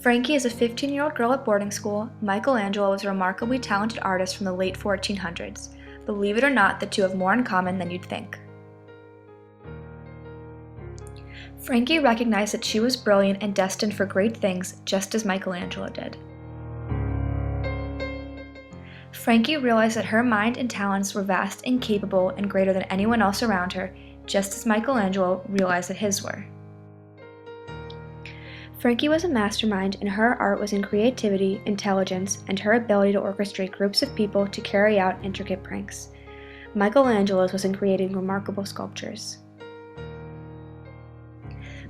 Frankie is a 15-year-old girl at boarding school. Michelangelo was a remarkably talented artist from the late 1400s. Believe it or not, the two have more in common than you'd think. Frankie recognized that she was brilliant and destined for great things, just as Michelangelo did. Frankie realized that her mind and talents were vast and capable and greater than anyone else around her, just as Michelangelo realized that his were. Frankie was a mastermind, and her art was in creativity, intelligence, and her ability to orchestrate groups of people to carry out intricate pranks. Michelangelo's was in creating remarkable sculptures.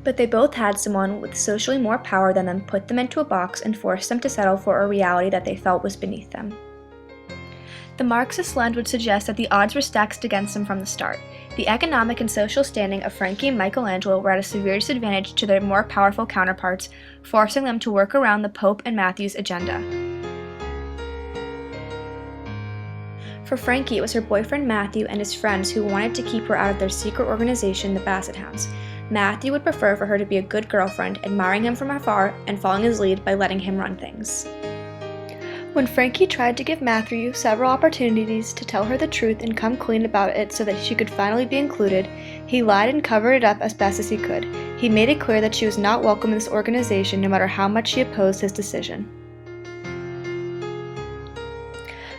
But they both had someone with socially more power than them put them into a box and force them to settle for a reality that they felt was beneath them. The Marxist lens would suggest that the odds were stacked against them from the start. The economic and social standing of Frankie and Michelangelo were at a severe disadvantage to their more powerful counterparts, forcing them to work around the Pope and Matthew's agenda. For Frankie, it was her boyfriend Matthew and his friends who wanted to keep her out of their secret organization, the Basset Hounds. Matthew would prefer for her to be a good girlfriend, admiring him from afar and following his lead by letting him run things. When Frankie tried to give Matthew several opportunities to tell her the truth and come clean about it so that she could finally be included, he lied and covered it up as best as he could. He made it clear that she was not welcome in this organization no matter how much she opposed his decision.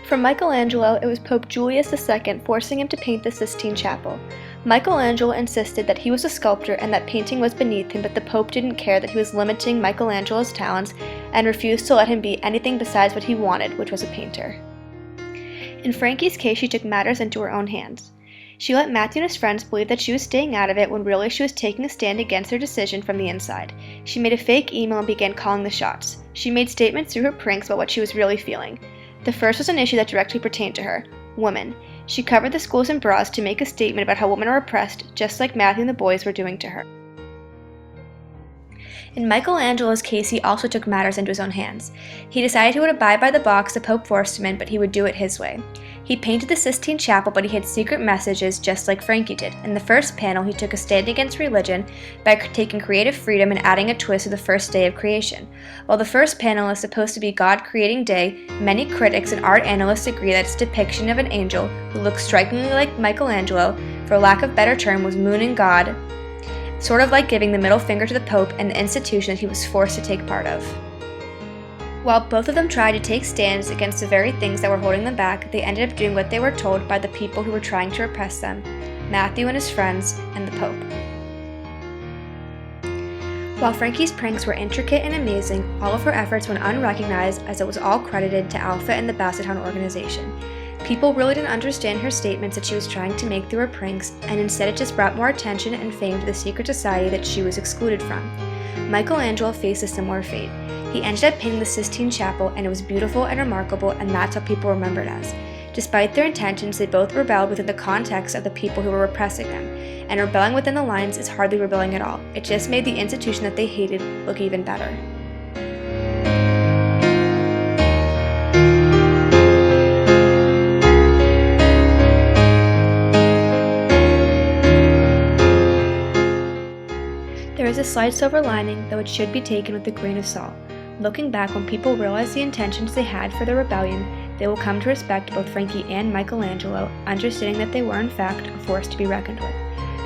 For Michelangelo, it was Pope Julius II forcing him to paint the Sistine Chapel. Michelangelo insisted that he was a sculptor and that painting was beneath him, but the Pope didn't care that he was limiting Michelangelo's talents and refused to let him be anything besides what he wanted, which was a painter. In Frankie's case, she took matters into her own hands. She let Matthew and his friends believe that she was staying out of it when really she was taking a stand against their decision from the inside. She made a fake email and began calling the shots. She made statements through her pranks about what she was really feeling. The first was an issue that directly pertained to her: women. She covered the schools in bras to make a statement about how women are oppressed, just like Matthew and the boys were doing to her. In Michelangelo's case, he also took matters into his own hands. He decided he would abide by the box the Pope forced him in, but he would do it his way. He painted the Sistine Chapel, but he hid secret messages just like Frankie did. In the first panel, he took a stand against religion by taking creative freedom and adding a twist to the first day of creation. While the first panel is supposed to be God creating day, many critics and art analysts agree that its depiction of an angel who looks strikingly like Michelangelo, for lack of a better term, was mooning God, sort of like giving the middle finger to the Pope and the institution that he was forced to take part of. While both of them tried to take stands against the very things that were holding them back, they ended up doing what they were told by the people who were trying to repress them: Matthew and his friends, and the Pope. While Frankie's pranks were intricate and amazing, all of her efforts went unrecognized as it was all credited to Alpha and the Basset Hound organization. People really didn't understand her statements that she was trying to make through her pranks, and instead it just brought more attention and fame to the secret society that she was excluded from. Michelangelo faced a similar fate. He ended up painting the Sistine Chapel, and it was beautiful and remarkable, and that's how people remembered as. Despite their intentions, they both rebelled within the context of the people who were repressing them, and rebelling within the lines is hardly rebelling at all. It just made the institution that they hated look even better. There is a slight silver lining, though it should be taken with a grain of salt. Looking back, when people realize the intentions they had for their rebellion, they will come to respect both Frankie and Michelangelo, understanding that they were in fact a force to be reckoned with.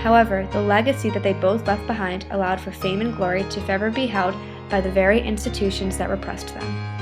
However, the legacy that they both left behind allowed for fame and glory to forever be held by the very institutions that repressed them.